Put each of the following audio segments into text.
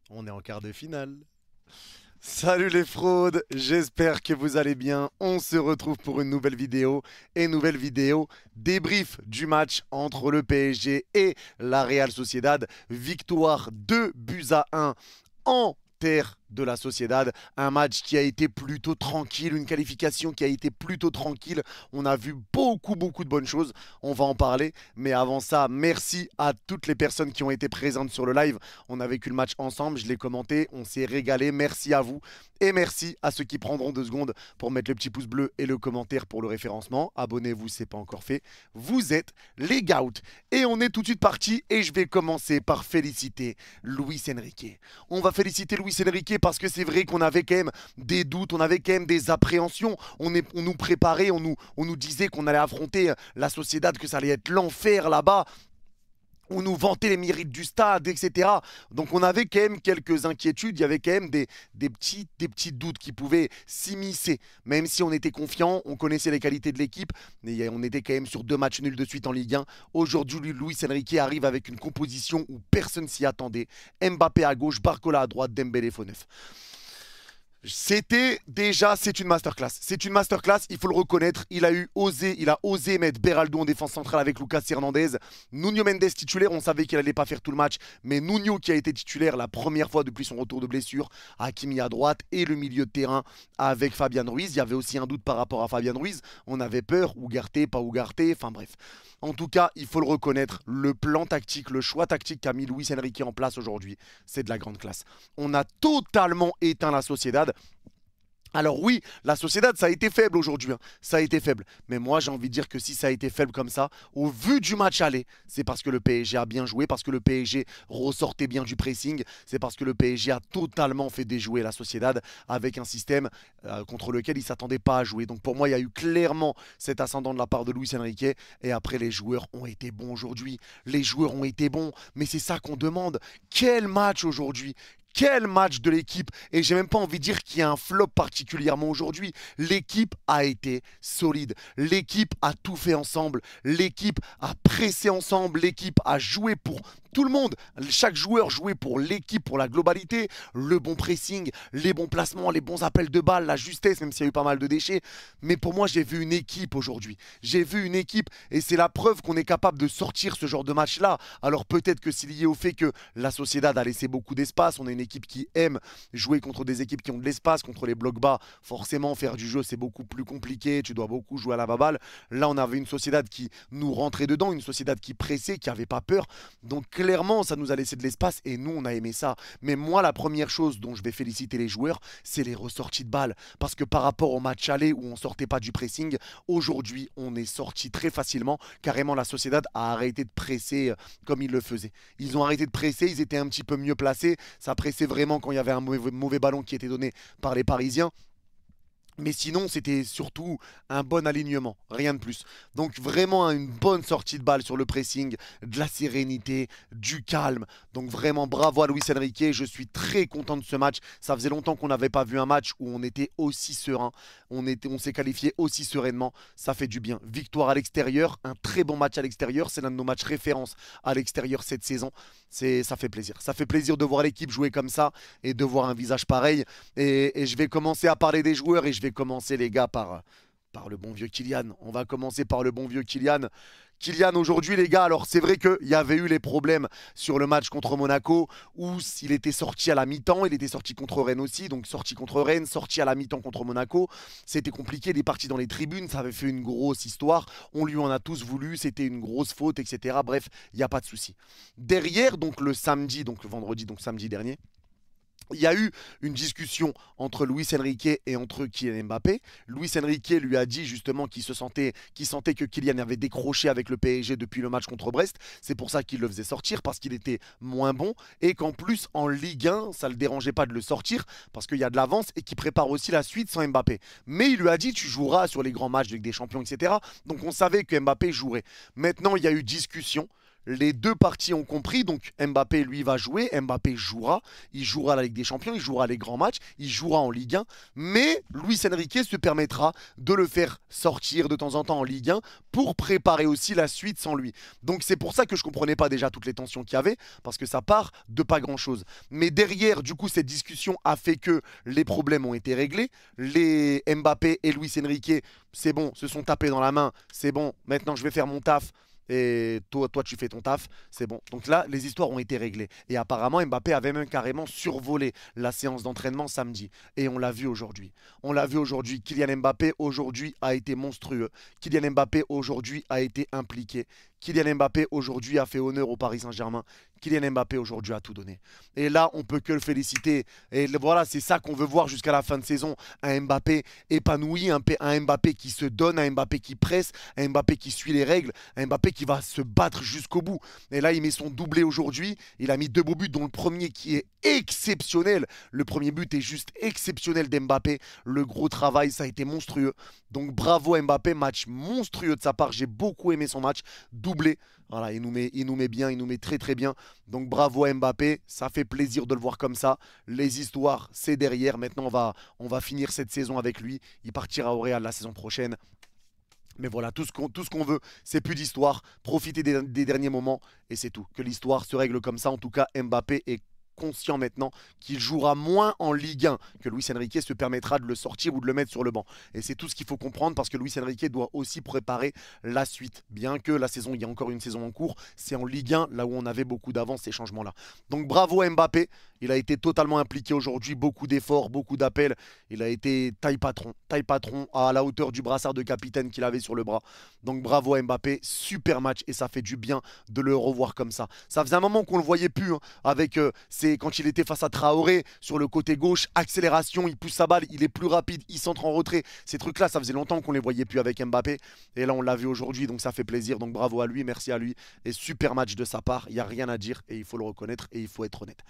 On est en quart de finale. Salut les fraudes, j'espère que vous allez bien. On se retrouve pour une nouvelle vidéo. Et nouvelle vidéo débrief du match entre le PSG et la Real Sociedad. Victoire 2 buts à 1 en terre de la Sociedad. Un match qui a été plutôt tranquille, une qualification qui a été plutôt tranquille. On a vu beaucoup de bonnes choses. On va en parler. Mais avant ça, merci à toutes les personnes qui ont été présentes sur le live. On a vécu le match ensemble, je l'ai commenté, on s'est régalé. Merci à vous. Et merci à ceux qui prendront 2 secondes pour mettre le petit pouce bleu et le commentaire pour le référencement. Abonnez-vous, c'est pas encore fait. Vous êtes les Gouts. Et on est tout de suite parti. Et je vais commencer par féliciter Luis Enrique. On va féliciter Luis Enrique parce que c'est vrai qu'on avait quand même des doutes, on avait quand même des appréhensions. On nous préparait, on nous disait qu'on allait affronter la Sociedad, que ça allait être l'enfer là-bas. On nous vantait les mérites du stade, etc. Donc on avait quand même quelques inquiétudes, il y avait quand même des petits doutes qui pouvaient s'immiscer. Même si on était confiant, on connaissait les qualités de l'équipe, mais on était quand même sur 2 matchs nuls de suite en Ligue 1. Aujourd'hui, Luis Enrique arrive avec une composition où personne s'y attendait. Mbappé à gauche, Barcola à droite, Dembélé faux neuf. C'est une masterclass. C'est une masterclass, il faut le reconnaître. Il a osé mettre Beraldo en défense centrale avec Lucas Hernandez. Nuno Mendes titulaire, on savait qu'il allait pas faire tout le match, mais Nuno qui a été titulaire la première fois depuis son retour de blessure, Hakimi à droite et le milieu de terrain avec Fabian Ruiz. Il y avait aussi un doute par rapport à Fabian Ruiz. On avait peur, Ugarte, pas Ugarte, enfin bref. En tout cas, il faut le reconnaître, le plan tactique, le choix tactique qu'a mis Luis Enrique en place aujourd'hui, c'est de la grande classe. On a totalement éteint la Sociedad. Alors oui, la Sociedad, ça a été faible aujourd'hui, hein. Ça a été faible. Mais moi, j'ai envie de dire que si ça a été faible comme ça, au vu du match aller, c'est parce que le PSG a bien joué, parce que le PSG ressortait bien du pressing, c'est parce que le PSG a totalement fait déjouer la Sociedad avec un système contre lequel il ne s'attendait pas à jouer. Donc pour moi, il y a eu clairement cet ascendant de la part de Luis Enrique. Et après, les joueurs ont été bons aujourd'hui. Les joueurs ont été bons, mais c'est ça qu'on demande. Quel match aujourd'hui! Quel match de l'équipe. Et j'ai même pas envie de dire qu'il y a un flop particulièrement aujourd'hui. L'équipe a été solide. L'équipe a tout fait ensemble. L'équipe a pressé ensemble. L'équipe a joué pour tout le monde. Chaque joueur jouait pour l'équipe, pour la globalité. Le bon pressing, les bons placements, les bons appels de balles, la justesse, même s'il y a eu pas mal de déchets. Mais pour moi, j'ai vu une équipe aujourd'hui. J'ai vu une équipe et c'est la preuve qu'on est capable de sortir ce genre de match-là. Alors peut-être que c'est lié au fait que la Sociedad a laissé beaucoup d'espace. On est une équipe qui aime jouer contre des équipes qui ont de l'espace, contre les blocs bas. Forcément, faire du jeu, c'est beaucoup plus compliqué. Tu dois beaucoup jouer à la baballe. Là, on avait une Sociedad qui nous rentrait dedans, une Sociedad qui pressait, qui n'avait pas peur. Donc clairement, ça nous a laissé de l'espace et nous, on a aimé ça. Mais moi, la première chose dont je vais féliciter les joueurs, c'est les ressorties de balles. Parce que par rapport au match aller où on sortait pas du pressing, aujourd'hui, on est sorti très facilement. Carrément, la Sociedad a arrêté de presser comme ils le faisaient. Ils ont arrêté de presser, ils étaient un petit peu mieux placés. Ça pressait vraiment quand il y avait un mauvais ballon qui était donné par les Parisiens. Mais sinon, c'était surtout un bon alignement, rien de plus. Donc vraiment une bonne sortie de balle sur le pressing, de la sérénité, du calme. Donc vraiment bravo à Luis Enrique, je suis très content de ce match. Ça faisait longtemps qu'on n'avait pas vu un match où on était aussi serein, on s'est qualifié aussi sereinement, ça fait du bien. Victoire à l'extérieur, un très bon match à l'extérieur, c'est l'un de nos matchs références à l'extérieur cette saison. Ça fait plaisir. Ça fait plaisir de voir l'équipe jouer comme ça et de voir un visage pareil. Et je vais commencer à parler des joueurs et je vais commencer les gars par le bon vieux Kylian. On va commencer par le bon vieux Kylian. Kylian aujourd'hui les gars, alors c'est vrai qu'il y avait eu les problèmes sur le match contre Monaco où il était sorti à la mi-temps, il était sorti contre Rennes aussi, donc sorti contre Rennes, sorti à la mi-temps contre Monaco, c'était compliqué, il est parti dans les tribunes, ça avait fait une grosse histoire, on lui en a tous voulu, c'était une grosse faute, etc. Bref, il n'y a pas de souci. Derrière, donc le samedi, donc le vendredi, donc samedi dernier, il y a eu une discussion entre Luis Enrique et entre Kylian Mbappé. Luis Enrique lui a dit justement qu'il sentait que Kylian avait décroché avec le PSG depuis le match contre Brest. C'est pour ça qu'il le faisait sortir, parce qu'il était moins bon. Et qu'en plus, en Ligue 1, ça ne le dérangeait pas de le sortir, parce qu'il y a de l'avance et qu'il prépare aussi la suite sans Mbappé. Mais il lui a dit, tu joueras sur les grands matchs de Ligue des Champions, etc. Donc on savait que Mbappé jouerait. Maintenant, il y a eu discussion. les deux parties ont compris, donc Mbappé lui va jouer, Mbappé jouera, il jouera la Ligue des Champions, il jouera les grands matchs, il jouera en Ligue 1, mais Luis Enrique se permettra de le faire sortir de temps en temps en Ligue 1 pour préparer aussi la suite sans lui. Donc c'est pour ça que je comprenais pas déjà toutes les tensions qu'il y avait, parce que ça part de pas grand chose. Mais derrière, du coup, cette discussion a fait que les problèmes ont été réglés, les Mbappé et Luis Enrique, c'est bon, se sont tapés dans la main, c'est bon, maintenant je vais faire mon taf. Et toi, tu fais ton taf, c'est bon. Donc là, les histoires ont été réglées. Et apparemment, Mbappé avait même carrément survolé la séance d'entraînement samedi. Et on l'a vu aujourd'hui. On l'a vu aujourd'hui. Kylian Mbappé, aujourd'hui, a été monstrueux. Kylian Mbappé, aujourd'hui, a été impliqué. Kylian Mbappé, aujourd'hui, a fait honneur au Paris Saint-Germain. Kylian Mbappé, aujourd'hui, a tout donné. Et là, on peut que le féliciter. Et voilà, c'est ça qu'on veut voir jusqu'à la fin de saison. Un Mbappé épanoui, un Mbappé qui se donne, un Mbappé qui presse, un Mbappé qui suit les règles, un Mbappé qui va se battre jusqu'au bout. Et là, il met son doublé aujourd'hui. Il a mis 2 beaux buts, dont le premier qui est exceptionnel. Le premier but est juste exceptionnel d'Mbappé. Le gros travail, ça a été monstrueux. Donc bravo à Mbappé, match monstrueux de sa part. J'ai beaucoup aimé son match. Doublé. Voilà, il nous met bien, il nous met très très bien. Donc bravo à Mbappé, ça fait plaisir de le voir comme ça. Les histoires, c'est derrière. Maintenant, on va finir cette saison avec lui. Il partira au Real la saison prochaine. Mais voilà, tout ce qu'on veut, c'est plus d'histoire. Profiter des derniers moments et c'est tout. Que l'histoire se règle comme ça. En tout cas, Mbappé est conscient maintenant qu'il jouera moins en Ligue 1, que Luis Enrique se permettra de le sortir ou de le mettre sur le banc. Et c'est tout ce qu'il faut comprendre parce que Luis Enrique doit aussi préparer la suite. Bien que la saison, il y a encore une saison en cours, c'est en Ligue 1, là où on avait beaucoup d'avance, ces changements-là. Donc bravo à Mbappé, il a été totalement impliqué aujourd'hui, beaucoup d'efforts, beaucoup d'appels. Il a été taille patron à la hauteur du brassard de capitaine qu'il avait sur le bras. Donc bravo à Mbappé, super match et ça fait du bien de le revoir comme ça. Ça faisait un moment qu'on le voyait plus hein, avec quand il était face à Traoré sur le côté gauche, accélération, il pousse sa balle, il est plus rapide, il centre en retrait. Ces trucs-là, ça faisait longtemps qu'on les voyait plus avec Mbappé. Et là, on l'a vu aujourd'hui, donc ça fait plaisir. Donc bravo à lui, merci à lui. Et super match de sa part, il n'y a rien à dire et il faut le reconnaître et il faut être honnête.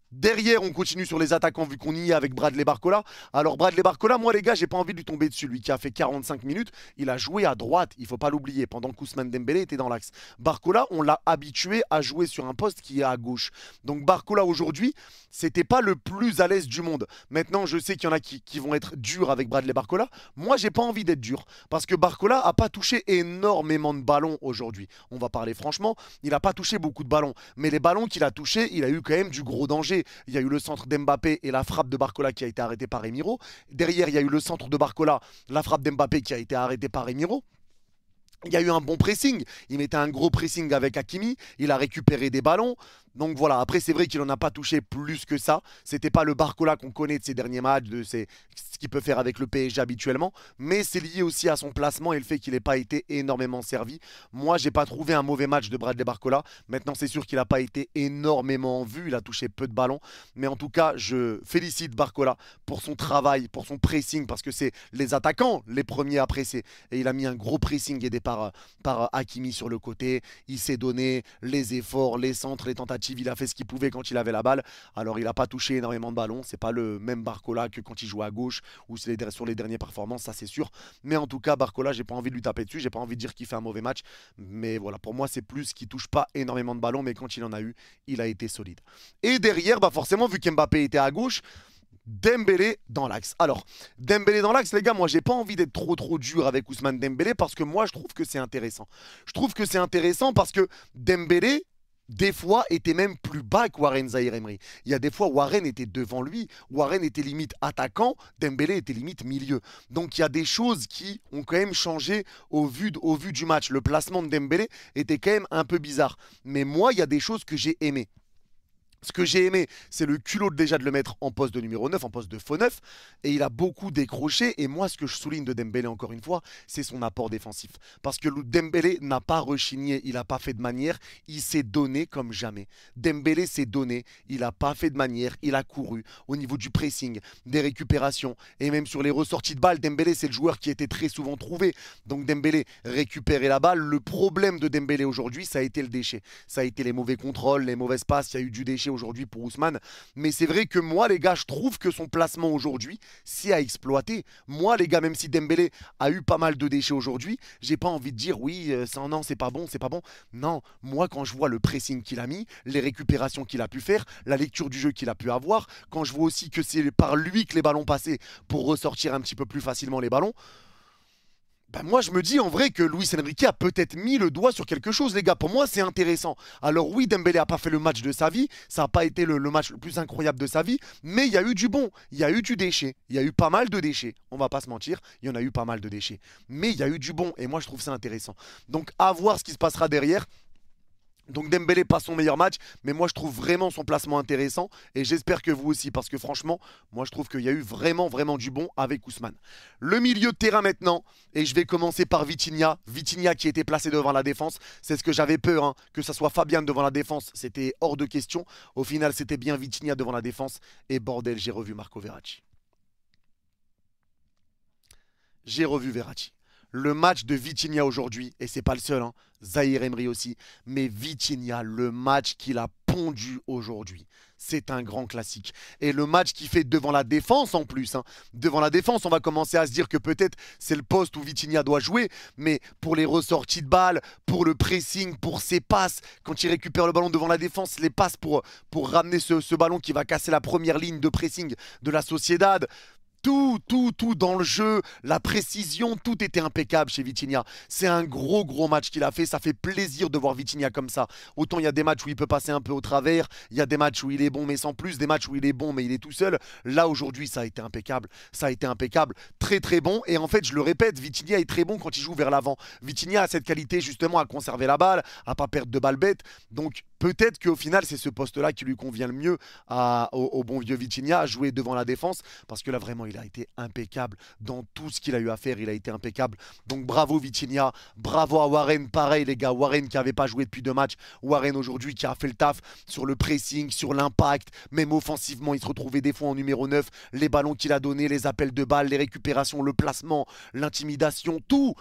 Derrière, on continue sur les attaquants vu qu'on y est avec Bradley Barcola. Alors Bradley Barcola, moi les gars, j'ai pas envie de lui tomber dessus. Lui qui a fait 45 minutes, il a joué à droite, il faut pas l'oublier, pendant qu'Ousmane Dembélé était dans l'axe. Barcola, on l'a habitué à jouer sur un poste qui est à gauche. Donc Barcola aujourd'hui, c'était pas le plus à l'aise du monde. Maintenant, je sais qu'il y en a qui vont être durs avec Bradley Barcola. Moi, j'ai pas envie d'être dur parce que Barcola a pas touché énormément de ballons aujourd'hui. On va parler franchement, il a pas touché beaucoup de ballons, mais les ballons qu'il a touchés, il a eu quand même du gros danger. Il y a eu le centre d'Mbappé et la frappe de Barcola qui a été arrêtée par Remiro. Derrière, il y a eu le centre de Barcola, la frappe d'Mbappé qui a été arrêtée par Remiro. Il y a eu un bon pressing. Il mettait un gros pressing avec Hakimi. Il a récupéré des ballons. Donc voilà, après c'est vrai qu'il n'en a pas touché plus que ça. C'était pas le Barcola qu'on connaît de ses derniers matchs, ce qu'il peut faire avec le PSG habituellement. Mais c'est lié aussi à son placement et le fait qu'il n'ait pas été énormément servi. Moi, j'ai pas trouvé un mauvais match de Bradley Barcola. Maintenant, c'est sûr qu'il n'a pas été énormément vu. Il a touché peu de ballons. Mais en tout cas, je félicite Barcola pour son travail, pour son pressing, parce que c'est les attaquants les premiers à presser. Et il a mis un gros pressing aidé par Hakimi sur le côté. Il s'est donné les efforts, les centres, les tentatives. Il a fait ce qu'il pouvait quand il avait la balle. Alors il n'a pas touché énormément de ballons. C'est pas le même Barcola que quand il jouait à gauche ou sur les dernières performances, ça c'est sûr. Mais en tout cas, Barcola, j'ai pas envie de lui taper dessus. J'ai pas envie de dire qu'il fait un mauvais match. Mais voilà, pour moi, c'est plus qu'il touche pas énormément de ballons. Mais quand il en a eu, il a été solide. Et derrière, bah forcément, vu qu'Mbappé était à gauche, Dembélé dans l'axe. Alors, Dembélé dans l'axe, les gars, moi j'ai pas envie d'être trop dur avec Ousmane Dembélé parce que moi je trouve que c'est intéressant. Je trouve que c'est intéressant parce que Dembélé, des fois, était même plus bas que Warren Zaïre Emery. Il y a des fois, Warren était devant lui. Warren était limite attaquant. Dembélé était limite milieu. Donc, il y a des choses qui ont quand même changé au vu du match. Le placement de Dembélé était quand même un peu bizarre. Mais moi, il y a des choses que j'ai aimées. Ce que j'ai aimé, c'est le culot déjà de le mettre en poste de numéro 9, en poste de faux 9. Et il a beaucoup décroché. Et moi, ce que je souligne de Dembélé, encore une fois, c'est son apport défensif. Parce que Dembélé n'a pas rechigné, il n'a pas fait de manière. Il s'est donné comme jamais. Dembélé s'est donné, il n'a pas fait de manière. Il a couru au niveau du pressing, des récupérations. Et même sur les ressorties de balles, Dembélé, c'est le joueur qui était très souvent trouvé. Donc Dembélé récupérait la balle. Le problème de Dembélé aujourd'hui, ça a été le déchet. Ça a été les mauvais contrôles, les mauvaises passes. Il y a eu du déchet aujourd'hui pour Ousmane. Mais c'est vrai que moi, les gars, je trouve que son placement aujourd'hui, c'est à exploiter. Moi, les gars, même si Dembélé a eu pas mal de déchets aujourd'hui, j'ai pas envie de dire oui, non, c'est pas bon, c'est pas bon. Non, moi, quand je vois le pressing qu'il a mis, les récupérations qu'il a pu faire, la lecture du jeu qu'il a pu avoir, quand je vois aussi que c'est par lui que les ballons passaient pour ressortir un petit peu plus facilement les ballons, ben moi, je me dis en vrai que Luis Enrique a peut-être mis le doigt sur quelque chose, les gars. Pour moi, c'est intéressant. Alors oui, Dembélé n'a pas fait le match de sa vie. Ça n'a pas été le match le plus incroyable de sa vie. Mais il y a eu du bon. Il y a eu du déchet. Il y a eu pas mal de déchets. On va pas se mentir. Il y en a eu pas mal de déchets. Mais il y a eu du bon. Et moi, je trouve ça intéressant. Donc, à voir ce qui se passera derrière. Donc Dembélé pas son meilleur match, mais moi je trouve vraiment son placement intéressant et j'espère que vous aussi parce que franchement, moi je trouve qu'il y a eu vraiment du bon avec Ousmane. Le milieu de terrain maintenant et je vais commencer par Vitinha. Vitinha qui était placé devant la défense, c'est ce que j'avais peur, hein, que ça soit Fabian devant la défense, c'était hors de question. Au final c'était bien Vitinha devant la défense et bordel j'ai revu Marco Verratti. J'ai revu Verratti. Le match de Vitinha aujourd'hui, et c'est pas le seul, hein, Zahir Emery aussi, mais Vitinha, le match qu'il a pondu aujourd'hui, c'est un grand classique. Et le match qu'il fait devant la défense en plus, hein, devant la défense, on va commencer à se dire que peut-être c'est le poste où Vitinha doit jouer, mais pour les ressorties de balles, pour le pressing, pour ses passes, quand il récupère le ballon devant la défense, les passes pour ramener ce ballon qui va casser la première ligne de pressing de la Sociedad. Tout dans le jeu, la précision, tout était impeccable chez Vitinha. C'est un gros match qu'il a fait. Ça fait plaisir de voir Vitinha comme ça. Autant il y a des matchs où il peut passer un peu au travers, il y a des matchs où il est bon mais sans plus, des matchs où il est bon mais il est tout seul. Là aujourd'hui ça a été impeccable. Ça a été impeccable. Très bon. Et en fait je le répète, Vitinha est très bon quand il joue vers l'avant. Vitinha a cette qualité justement à conserver la balle, à pas perdre de balles bêtes. Donc peut-être qu'au final c'est ce poste-là qui lui convient le mieux au bon vieux Vitinha, à jouer devant la défense. Parce que là vraiment il a été impeccable dans tout ce qu'il a eu à faire, il a été impeccable. Donc bravo Vitinha, bravo à Warren, pareil les gars, Warren qui n'avait pas joué depuis 2 matchs, Warren aujourd'hui qui a fait le taf sur le pressing, sur l'impact, même offensivement il se retrouvait des fois en numéro 9, les ballons qu'il a donnés, les appels de balles, les récupérations, le placement, l'intimidation, tout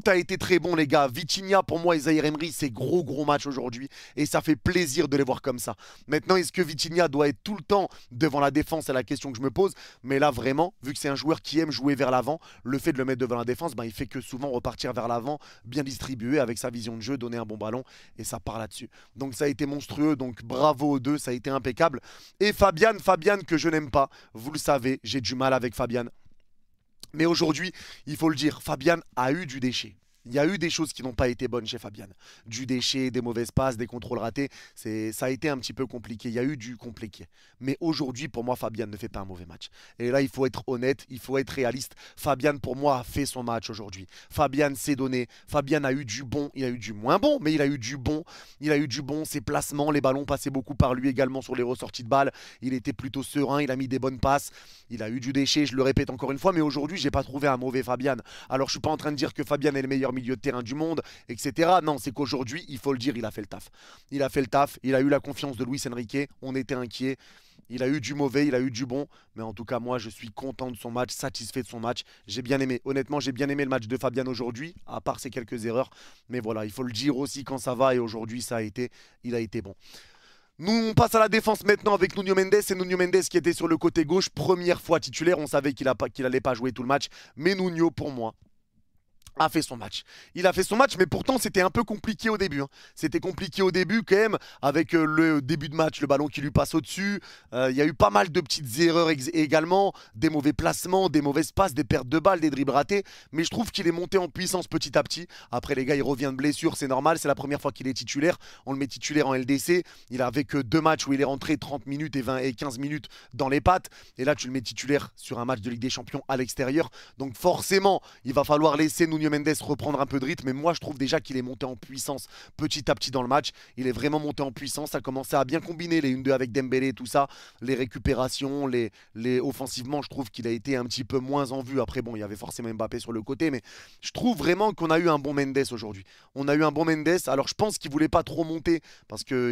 a été très bon les gars. Vitinha pour moi et Zahir Emery c'est gros match aujourd'hui et ça fait plaisir de les voir comme ça. Maintenant est-ce que Vitinha doit être tout le temps devant la défense, c'est la question que je me pose, mais là vraiment vu que c'est un joueur qui aime jouer vers l'avant, le fait de le mettre devant la défense, ben, il fait que souvent repartir vers l'avant, bien distribué avec sa vision de jeu, donner un bon ballon et ça part là-dessus. Donc ça a été monstrueux, donc bravo aux deux, ça a été impeccable. Et Fabian que je n'aime pas, vous le savez, j'ai du mal avec Fabian. Mais aujourd'hui, il faut le dire, Fabian a eu du déchet. Il y a eu des choses qui n'ont pas été bonnes chez Fabian. Du déchet, des mauvaises passes, des contrôles ratés. Ça a été un petit peu compliqué. Il y a eu du compliqué. Mais aujourd'hui, pour moi, Fabian ne fait pas un mauvais match. Et là, il faut être honnête, il faut être réaliste. Fabian, pour moi, a fait son match aujourd'hui. Fabian s'est donné. Fabian a eu du bon. Il a eu du moins bon, mais il a eu du bon. Il a eu du bon. Ses placements, les ballons passaient beaucoup par lui également sur les ressorties de balles. Il était plutôt serein. Il a mis des bonnes passes. Il a eu du déchet, je le répète encore une fois. Mais aujourd'hui, je n'ai pas trouvé un mauvais Fabian. Alors, je ne suis pas en train de dire que Fabian est le meilleur milieu de terrain du monde, etc. Non, c'est qu'aujourd'hui, il faut le dire, il a fait le taf. Il a fait le taf, il a eu la confiance de Luis Enrique, on était inquiets. Il a eu du mauvais, il a eu du bon. Mais en tout cas, moi, je suis content de son match, satisfait de son match. J'ai bien aimé. Honnêtement, j'ai bien aimé le match de Fabian aujourd'hui, à part ses quelques erreurs. Mais voilà, il faut le dire aussi quand ça va. Et aujourd'hui, il a été bon. Nous, on passe à la défense maintenant avec Nuno Mendes. C'est Nuno Mendes qui était sur le côté gauche. Première fois titulaire. On savait qu'il n'allait pas jouer tout le match. Mais Nuno, pour moi, a fait son match. Il a fait son match, mais pourtant c'était un peu compliqué au début. Hein. C'était compliqué au début quand même, avec le début de match, le ballon qui lui passe au-dessus. Il y a eu pas mal de petites erreurs également, des mauvais placements, des mauvaises passes, des pertes de balles, des dribbles ratés. Mais je trouve qu'il est monté en puissance petit à petit. Après les gars, il revient de blessure, c'est normal. C'est la première fois qu'il est titulaire. On le met titulaire en LDC. Il avait que 2 matchs où il est rentré 30 minutes et 15 minutes dans les pattes. Et là, tu le mets titulaire sur un match de Ligue des Champions à l'extérieur. Donc forcément, il va falloir laisser Nuno Mendes reprendre un peu de rythme, mais moi je trouve déjà qu'il est monté en puissance petit à petit dans le match. Il est vraiment monté en puissance, ça a commencé à bien combiner les 1-2 avec Dembélé et tout ça, les récupérations, offensivement je trouve qu'il a été un petit peu moins en vue. Après bon, il y avait forcément Mbappé sur le côté, mais je trouve vraiment qu'on a eu un bon Mendes aujourd'hui. On a eu un bon Mendes, alors je pense qu'il voulait pas trop monter, parce que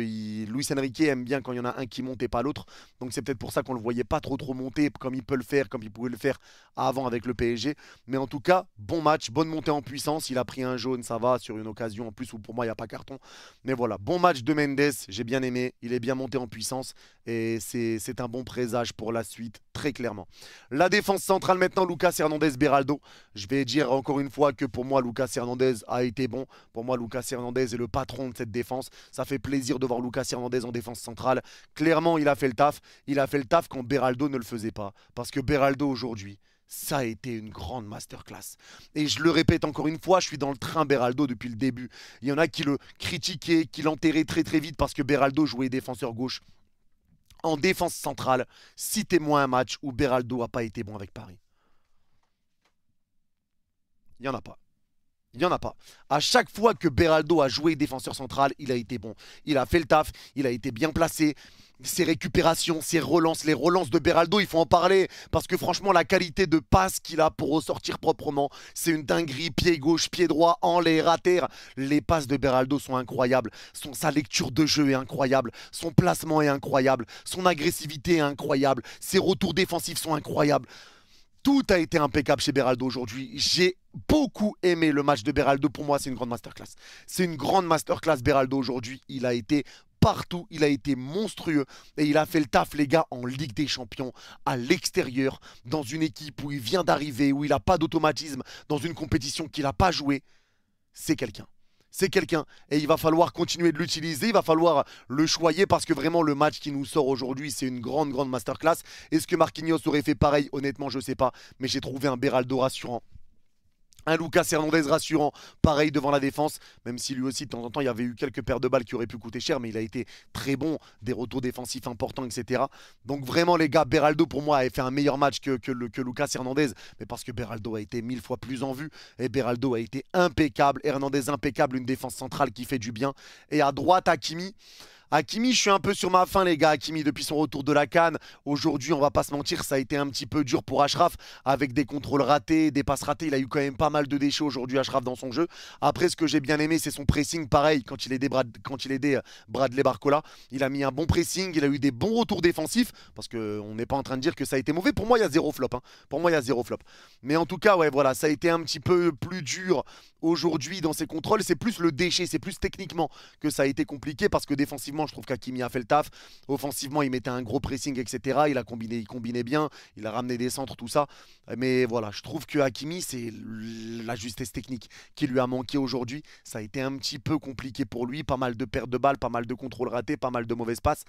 Luis Enrique aime bien quand il y en a un qui monte et pas l'autre, donc c'est peut-être pour ça qu'on le voyait pas trop monter comme il peut le faire, comme il pouvait le faire avant avec le PSG. Mais en tout cas, bon match, bonne montée monté en puissance. Il a pris un jaune, ça va, sur une occasion en plus où pour moi, il n'y a pas carton. Mais voilà, bon match de Mendes, j'ai bien aimé. Il est bien monté en puissance et c'est un bon présage pour la suite, très clairement. La défense centrale maintenant, Lucas Hernandez, Beraldo. Je vais dire encore une fois que pour moi, Lucas Hernandez a été bon. Pour moi, Lucas Hernandez est le patron de cette défense. Ça fait plaisir de voir Lucas Hernandez en défense centrale. Clairement, il a fait le taf. Il a fait le taf quand Beraldo ne le faisait pas. Parce que Beraldo aujourd'hui, ça a été une grande masterclass. Et je le répète encore une fois, je suis dans le train Beraldo depuis le début. Il y en a qui le critiquaient, qui l'enterraient très très vite parce que Beraldo jouait défenseur gauche. En défense centrale, citez-moi un match où Beraldo n'a pas été bon avec Paris. Il n'y en a pas. Il n'y en a pas. À chaque fois que Beraldo a joué défenseur central, il a été bon. Il a fait le taf, il a été bien placé. Ses récupérations, ses relances, les relances de Beraldo, il faut en parler. Parce que franchement, la qualité de passe qu'il a pour ressortir proprement, c'est une dinguerie. Pied gauche, pied droit, en l'air, à terre. Les passes de Beraldo sont incroyables. Sa lecture de jeu est incroyable. Son placement est incroyable. Son agressivité est incroyable. Ses retours défensifs sont incroyables. Tout a été impeccable chez Beraldo aujourd'hui. J'ai beaucoup aimé le match de Beraldo. Pour moi, c'est une grande masterclass. C'est une grande masterclass Beraldo aujourd'hui. Il a été partout, il a été monstrueux et il a fait le taf les gars en Ligue des Champions, à l'extérieur, dans une équipe où il vient d'arriver, où il n'a pas d'automatisme, dans une compétition qu'il n'a pas jouée. C'est quelqu'un. C'est quelqu'un et il va falloir continuer de l'utiliser, il va falloir le choyer parce que vraiment le match qui nous sort aujourd'hui c'est une grande masterclass. Est-ce que Marquinhos aurait fait pareil? Honnêtement je sais pas, mais j'ai trouvé un Beraldo rassurant. Un Lucas Hernandez rassurant, pareil devant la défense, même si lui aussi de temps en temps il y avait eu quelques paires de balles qui auraient pu coûter cher, mais il a été très bon, des retours défensifs importants, etc. Donc vraiment les gars, Beraldo pour moi a fait un meilleur match que Lucas Hernandez, mais parce que Beraldo a été 1000 fois plus en vue, et Beraldo a été impeccable, Hernandez impeccable, une défense centrale qui fait du bien, et à droite Hakimi. Hakimi, je suis un peu sur ma faim les gars. Hakimi depuis son retour de la CAN. Aujourd'hui, on va pas se mentir, ça a été un petit peu dur pour Achraf avec des contrôles ratés, des passes ratées. Il a eu quand même pas mal de déchets aujourd'hui Achraf dans son jeu. Après, ce que j'ai bien aimé, c'est son pressing. Pareil, quand il aidait Bradley Barcola, il a mis un bon pressing, il a eu des bons retours défensifs parce qu'on n'est pas en train de dire que ça a été mauvais. Pour moi, il y a zéro flop. Pour moi, il y a zéro flop. Mais en tout cas, ouais, voilà, ça a été un petit peu plus dur aujourd'hui dans ses contrôles. C'est plus le déchet, c'est plus techniquement que ça a été compliqué parce que défensivement, je trouve qu'Hakimi a fait le taf. Offensivement, il mettait un gros pressing, etc. Il combinait bien. Il a ramené des centres, tout ça. Mais voilà, je trouve que Hakimi, c'est la justesse technique qui lui a manqué aujourd'hui. Ça a été un petit peu compliqué pour lui. Pas mal de pertes de balles, pas mal de contrôles ratés, pas mal de mauvaises passes.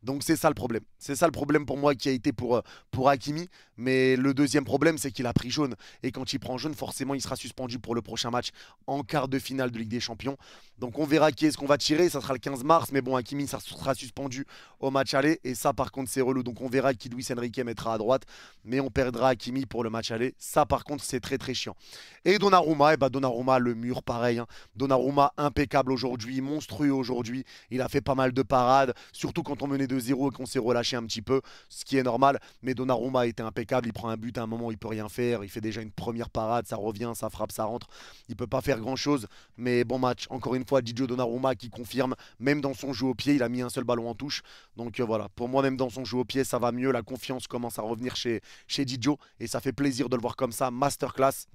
Donc c'est ça le problème. C'est ça le problème pour moi qui a été pour Hakimi. Mais le deuxième problème, c'est qu'il a pris jaune. Et quand il prend jaune, forcément, il sera suspendu pour le prochain match en quart de finale de Ligue des Champions. Donc on verra qui est-ce qu'on va tirer. Ça sera le 15 mars. Mais bon, Hakimi, ça sera suspendu au match aller. Et ça, par contre, c'est relou. Donc on verra qui Luis Enrique mettra à droite. Mais on perdra Hakimi pour le match aller. Ça, par contre, c'est très très chiant. Et Donnarumma, Donnarumma, le mur, pareil. Donnarumma, impeccable aujourd'hui, monstrueux aujourd'hui. Il a fait pas mal de parades. Surtout quand on menait 2-0 et qu'on s'est relâché un petit peu. Ce qui est normal. Mais Donnarumma a été impeccable. Il prend un but à un moment, il peut rien faire. Il fait déjà une première parade. Ça revient, ça frappe, ça rentre. Il peut pas faire grand chose. Mais bon match. Encore une fois, Gigio Donnarumma qui confirme. Même dans son jeu au pied, il a mis un seul ballon en touche. Donc voilà, pour moi même dans son jeu au pied, ça va mieux. La confiance commence à revenir chez Gigio. Et ça fait plaisir de le voir comme ça. Masterclass.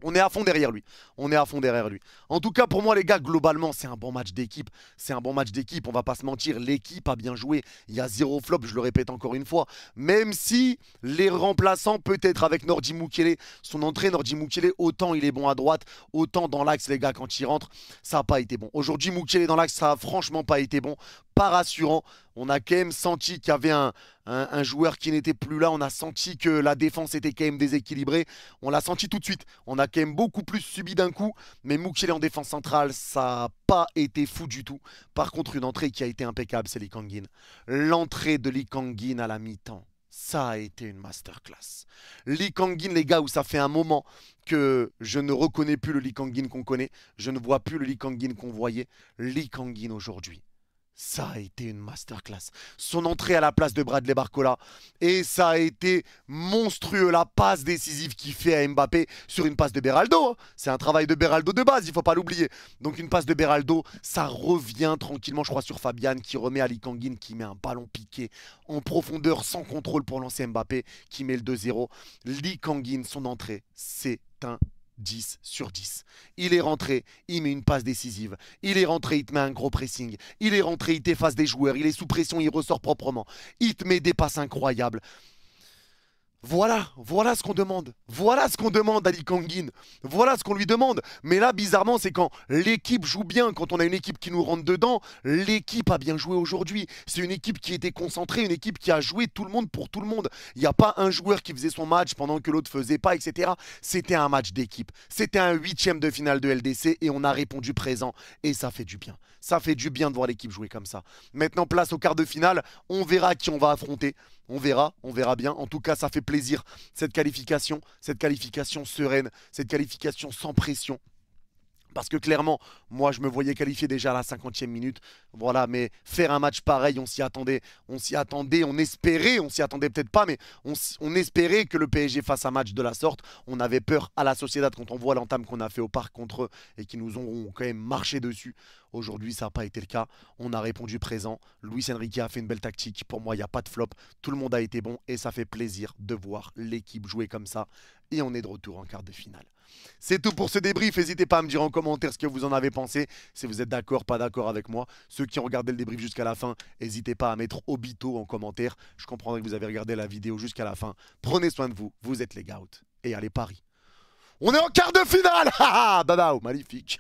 On est à fond derrière lui. On est à fond derrière lui. En tout cas, pour moi, les gars, globalement, c'est un bon match d'équipe. C'est un bon match d'équipe. On va pas se mentir. L'équipe a bien joué. Il y a zéro flop, je le répète encore une fois. Même si les remplaçants, peut-être avec Nordi Mukiele, son entrée, Nordi Mukiele, autant il est bon à droite, autant dans l'axe, les gars, quand il rentre, ça n'a pas été bon. Aujourd'hui, Mukiele dans l'axe, ça a franchement pas été bon. Pas rassurant. On a quand même senti qu'il y avait un joueur qui n'était plus là. On a senti que la défense était quand même déséquilibrée. On l'a senti tout de suite. On a quand même beaucoup plus subi d'un coup. Mais Mukiele en défense centrale, ça n'a pas été fou du tout. Par contre, une entrée qui a été impeccable, c'est Lee Kang-in. L'entrée de Lee Kang-in à la mi-temps, ça a été une masterclass. Lee Kang-in, les gars, où ça fait un moment que je ne reconnais plus le Lee Kang-in qu'on connaît. Je ne vois plus le Lee Kang-in qu'on voyait. Lee Kang-in aujourd'hui, ça a été une masterclass. Son entrée à la place de Bradley Barcola. Et ça a été monstrueux. La passe décisive qu'il fait à Mbappé sur une passe de Beraldo. C'est un travail de Beraldo de base, il ne faut pas l'oublier. Donc une passe de Beraldo, ça revient tranquillement, je crois, sur Fabian qui remet à Lee Kang-in, qui met un ballon piqué en profondeur sans contrôle pour lancer Mbappé, qui met le 2-0. Lee Kang-in, son entrée, c'est un 10 sur 10. Il est rentré, il met une passe décisive. Il est rentré, il te met un gros pressing. Il est rentré, il t'efface des joueurs. Il est sous pression, il ressort proprement. Il te met des passes incroyables. Voilà ce qu'on demande. Voilà ce qu'on demande à Lee Kang-in. Voilà ce qu'on lui demande. Mais là, bizarrement, c'est quand l'équipe joue bien, quand on a une équipe qui nous rentre dedans, l'équipe a bien joué aujourd'hui. C'est une équipe qui était concentrée, une équipe qui a joué tout le monde pour tout le monde. Il n'y a pas un joueur qui faisait son match pendant que l'autre faisait pas, etc. C'était un match d'équipe. C'était un 8e de finale de LDC et on a répondu présent. Et ça fait du bien. Ça fait du bien de voir l'équipe jouer comme ça. Maintenant, place au quart de finale. On verra qui on va affronter. On verra bien. En tout cas, ça fait plaisir, cette qualification sereine, cette qualification sans pression. Parce que clairement, moi je me voyais qualifier déjà à la 50e minute. Voilà, mais faire un match pareil, on s'y attendait, on espérait, on s'y attendait peut-être pas, mais on espérait que le PSG fasse un match de la sorte. On avait peur à la Sociedad quand on voit l'entame qu'on a fait au parc contre eux et qui nous ont quand même marché dessus. Aujourd'hui, ça n'a pas été le cas. On a répondu présent. Luis Enrique a fait une belle tactique. Pour moi, il n'y a pas de flop. Tout le monde a été bon et ça fait plaisir de voir l'équipe jouer comme ça. Et on est de retour en quart de finale. C'est tout pour ce débrief. N'hésitez pas à me dire en commentaire ce que vous en avez pensé. Si vous êtes d'accord, pas d'accord avec moi. Ceux qui ont regardé le débrief jusqu'à la fin, n'hésitez pas à mettre Obito en commentaire. Je comprendrai que vous avez regardé la vidéo jusqu'à la fin. Prenez soin de vous. Vous êtes les Gout. Et allez Paris. On est en quart de finale. Babao, magnifique.